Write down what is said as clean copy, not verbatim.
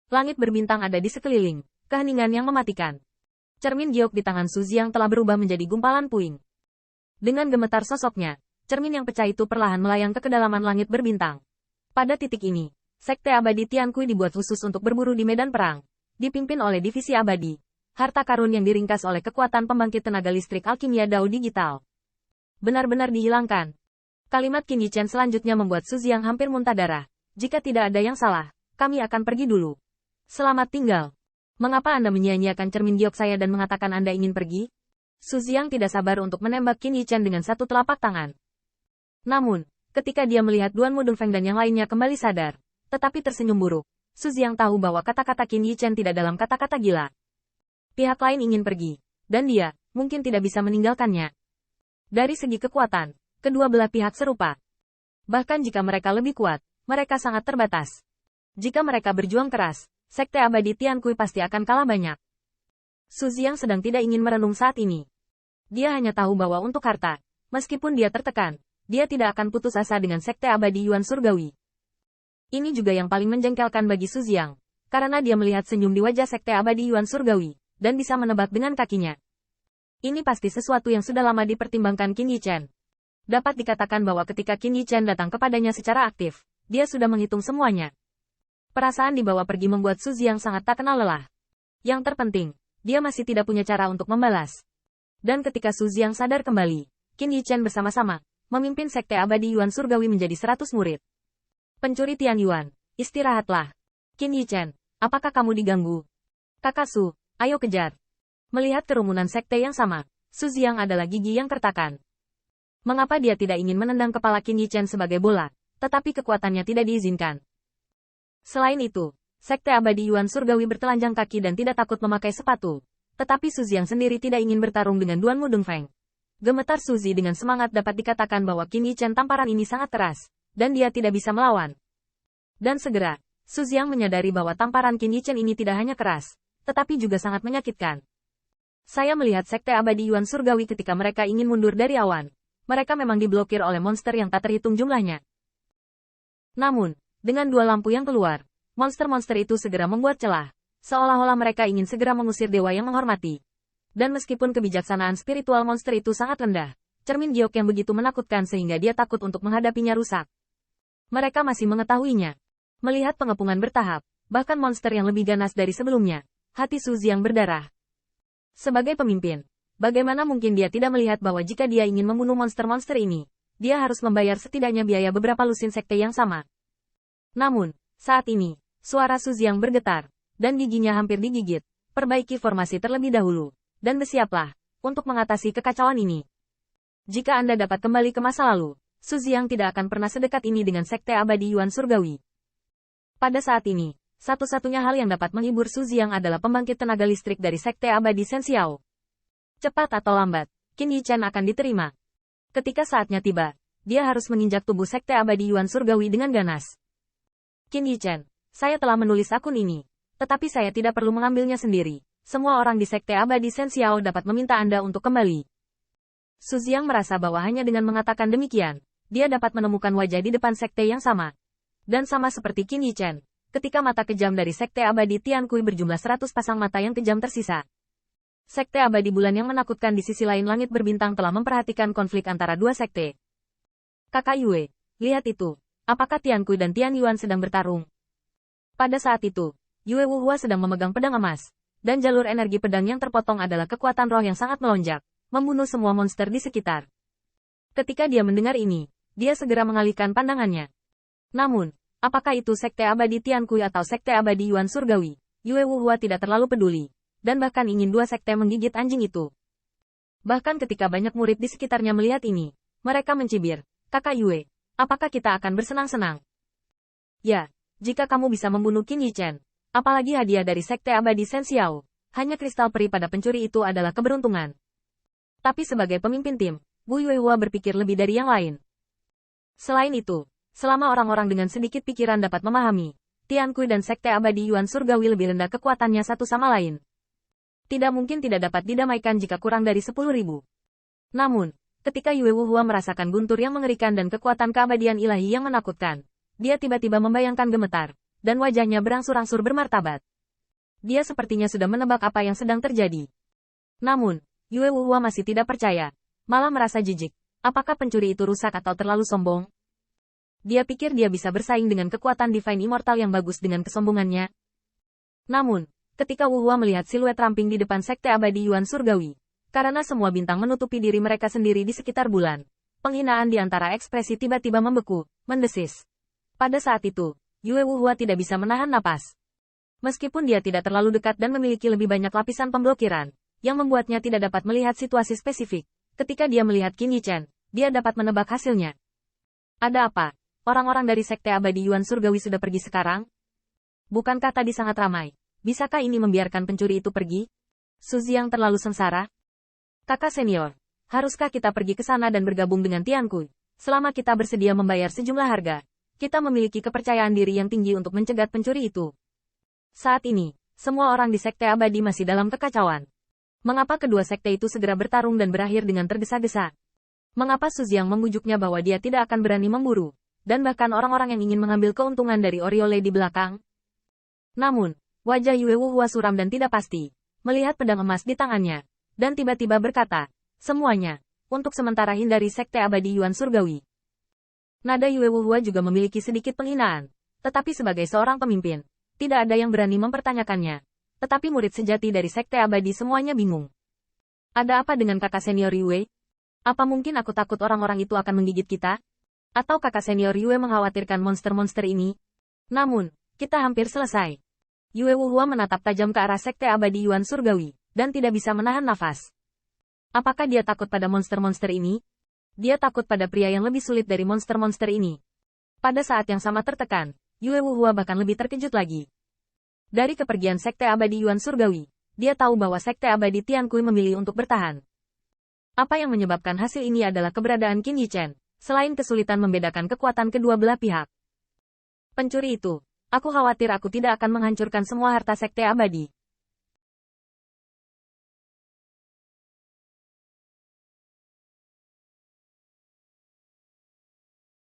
Langit berbintang ada di sekeliling, keheningan yang mematikan. Cermin giok di tangan Su Jiang telah berubah menjadi gumpalan puing. Dengan gemetar sosoknya, cermin yang pecah itu perlahan melayang ke kedalaman langit berbintang. Pada titik ini, Sekte Abadi Tiankui dibuat khusus untuk berburu di medan perang, dipimpin oleh Divisi Abadi, harta karun yang diringkas oleh kekuatan pembangkit tenaga listrik alkimia Dao Digital. Benar-benar dihilangkan. Kalimat Qin Yichen selanjutnya membuat Su Jiang hampir muntah darah. Jika tidak ada yang salah, kami akan pergi dulu. Selamat tinggal. Mengapa Anda menyia-nyiakan cermin giok saya dan mengatakan Anda ingin pergi? Su Jiang tidak sabar untuk menembak Qin Yichen dengan satu telapak tangan. Namun, ketika dia melihat Duan Mudong Feng dan yang lainnya kembali sadar, tetapi tersenyum buruk, Su Jiang tahu bahwa kata-kata Qin Yichen tidak dalam kata-kata gila. Pihak lain ingin pergi, dan dia, mungkin tidak bisa meninggalkannya. Dari segi kekuatan, kedua belah pihak serupa. Bahkan jika mereka lebih kuat, mereka sangat terbatas. Jika mereka berjuang keras, Sekte Abadi Tiankui pasti akan kalah banyak. Su Jiang sedang tidak ingin merenung saat ini. Dia hanya tahu bahwa untuk harta, meskipun dia tertekan, dia tidak akan putus asa dengan Sekte Abadi Yuan Surgawi. Ini juga yang paling menjengkelkan bagi Su Jiang, karena dia melihat senyum di wajah Sekte Abadi Yuan Surgawi, dan bisa menebak dengan kakinya. Ini pasti sesuatu yang sudah lama dipertimbangkan Qin Yichen. Dapat dikatakan bahwa ketika Qin Yichen datang kepadanya secara aktif, dia sudah menghitung semuanya. Perasaan dibawa pergi membuat Su Jiang sangat tak kenal lelah. Yang terpenting, dia masih tidak punya cara untuk membalas. Dan ketika Su Jiang sadar kembali, Qin Yichen bersama-sama memimpin Sekte Abadi Yuan Surgawi menjadi 100 murid. Pencuri Tian Yuan, istirahatlah. Qin Yichen, apakah kamu diganggu? Kakak Su, ayo kejar. Melihat kerumunan sekte yang sama, Su Jiang adalah gigi yang tertakan. Mengapa dia tidak ingin menendang kepala Qin Yichen sebagai bola, tetapi kekuatannya tidak diizinkan. Selain itu, Sekte Abadi Yuan Surgawi bertelanjang kaki dan tidak takut memakai sepatu. Tetapi Su Jiang sendiri tidak ingin bertarung dengan Duan Mudong Feng. Gemetar Su Ji dengan semangat dapat dikatakan bahwa Qin Yichen tamparan ini sangat keras, dan dia tidak bisa melawan. Dan segera, Su Jiang menyadari bahwa tamparan Qin Yichen ini tidak hanya keras, tetapi juga sangat menyakitkan. Saya melihat Sekte Abadi Yuan Surgawi ketika mereka ingin mundur dari awan. Mereka memang diblokir oleh monster yang tak terhitung jumlahnya. Namun, dengan dua lampu yang keluar, monster-monster itu segera membuat celah, seolah-olah mereka ingin segera mengusir dewa yang menghormati. Dan meskipun kebijaksanaan spiritual monster itu sangat rendah, cermin giok yang begitu menakutkan sehingga dia takut untuk menghadapinya rusak. Mereka masih mengetahuinya. Melihat pengepungan bertahap, bahkan monster yang lebih ganas dari sebelumnya, hati Su Jiang berdarah. Sebagai pemimpin, bagaimana mungkin dia tidak melihat bahwa jika dia ingin membunuh monster-monster ini, dia harus membayar setidaknya biaya beberapa lusin sekte yang sama. Namun, saat ini, suara Su Jiang bergetar, dan giginya hampir digigit. Perbaiki formasi terlebih dahulu, dan bersiaplah untuk mengatasi kekacauan ini. Jika Anda dapat kembali ke masa lalu, Su Jiang tidak akan pernah sedekat ini dengan Sekte Abadi Yuan Surgawi. Pada saat ini, satu-satunya hal yang dapat menghibur Su Jiang adalah pembangkit tenaga listrik dari Sekte Abadi Shen Xiao. Cepat atau lambat, Qin Yichen akan diterima. Ketika saatnya tiba, dia harus menginjak tubuh Sekte Abadi Yuan Surgawi dengan ganas. Qin Yichen, saya telah menulis akun ini, tetapi saya tidak perlu mengambilnya sendiri. Semua orang di Sekte Abadi Shen Xiao dapat meminta Anda untuk kembali. Su Jiang merasa bahwa hanya dengan mengatakan demikian, dia dapat menemukan wajah di depan sekte yang sama. Dan sama seperti Qin Yichen, ketika mata kejam dari Sekte Abadi Tiankui berjumlah 100 pasang mata yang kejam tersisa. Sekte Abadi Bulan yang menakutkan di sisi lain langit berbintang telah memperhatikan konflik antara dua sekte. Kakak Yue, lihat itu. Apakah Tiankui dan Tian Yuan sedang bertarung? Pada saat itu, Yue Wuhua sedang memegang pedang emas, dan jalur energi pedang yang terpotong adalah kekuatan roh yang sangat melonjak, membunuh semua monster di sekitar. Ketika dia mendengar ini, dia segera mengalihkan pandangannya. Namun, apakah itu Sekte Abadi Tiankui atau Sekte Abadi Yuan Surgawi? Yue Wuhua tidak terlalu peduli, dan bahkan ingin dua sekte menggigit anjing itu. Bahkan ketika banyak murid di sekitarnya melihat ini, mereka mencibir, Kakak Yue, apakah kita akan bersenang-senang? Ya, jika kamu bisa membunuh Qin Yichen, apalagi hadiah dari Sekte Abadi Shen Xiao, hanya kristal peri pada pencuri itu adalah keberuntungan. Tapi sebagai pemimpin tim, Bu Yuehua berpikir lebih dari yang lain. Selain itu, selama orang-orang dengan sedikit pikiran dapat memahami, Tiankui dan Sekte Abadi Yuan Surgawi lebih rendah kekuatannya satu sama lain. Tidak mungkin tidak dapat didamaikan jika kurang dari 10.000. Namun, ketika Yue Wuhua merasakan guntur yang mengerikan dan kekuatan keabadian ilahi yang menakutkan, dia tiba-tiba membayangkan gemetar, dan wajahnya berangsur-angsur bermartabat. Dia sepertinya sudah menebak apa yang sedang terjadi. Namun, Yue Wuhua masih tidak percaya, malah merasa jijik. Apakah pencuri itu rusak atau terlalu sombong? Dia pikir dia bisa bersaing dengan kekuatan Divine Immortal yang bagus dengan kesombongannya. Namun, ketika Wuhua melihat siluet ramping di depan Sekte Abadi Yuan Surgawi, karena semua bintang menutupi diri mereka sendiri di sekitar bulan, penghinaan di antara ekspresi tiba-tiba membeku, mendesis. Pada saat itu, Yue Wuhua tidak bisa menahan napas. Meskipun dia tidak terlalu dekat dan memiliki lebih banyak lapisan pemblokiran, yang membuatnya tidak dapat melihat situasi spesifik, ketika dia melihat Qin Yichen, dia dapat menebak hasilnya. Ada apa? Orang-orang dari Sekte Abadi Yuan Surgawi sudah pergi sekarang? Bukankah tadi sangat ramai? Bisakah ini membiarkan pencuri itu pergi? Suzy yang terlalu sengsara? Kakak senior, haruskah kita pergi ke sana dan bergabung dengan Tianku? Selama kita bersedia membayar sejumlah harga, kita memiliki kepercayaan diri yang tinggi untuk mencegat pencuri itu. Saat ini, semua orang di Sekte Abadi masih dalam kekacauan. Mengapa kedua sekte itu segera bertarung dan berakhir dengan tergesa-gesa? Mengapa Suzy yang membujuknya bahwa dia tidak akan berani memburu, dan bahkan orang-orang yang ingin mengambil keuntungan dari Oriole di belakang? Namun, wajah Yue Wuhua suram dan tidak pasti, melihat pedang emas di tangannya, dan tiba-tiba berkata, semuanya, untuk sementara hindari Sekte Abadi Yuan Surgawi. Nada Yue Wuhua juga memiliki sedikit penghinaan, tetapi sebagai seorang pemimpin, tidak ada yang berani mempertanyakannya. Tetapi murid sejati dari Sekte Abadi semuanya bingung. Ada apa dengan kakak senior Yue? Apa mungkin aku takut orang-orang itu akan menggigit kita? Atau kakak senior Yue mengkhawatirkan monster-monster ini? Namun, kita hampir selesai. Yue Wuhua menatap tajam ke arah Sekte Abadi Yuan Surgawi, dan tidak bisa menahan nafas. Apakah dia takut pada monster-monster ini? Dia takut pada pria yang lebih sulit dari monster-monster ini. Pada saat yang sama tertekan, Yue Wuhua bahkan lebih terkejut lagi. Dari kepergian Sekte Abadi Yuan Surgawi, dia tahu bahwa Sekte Abadi Tiankui memilih untuk bertahan. Apa yang menyebabkan hasil ini adalah keberadaan Qin Yichen, selain kesulitan membedakan kekuatan kedua belah pihak. Pencuri itu, aku khawatir aku tidak akan menghancurkan semua harta Sekte Abadi.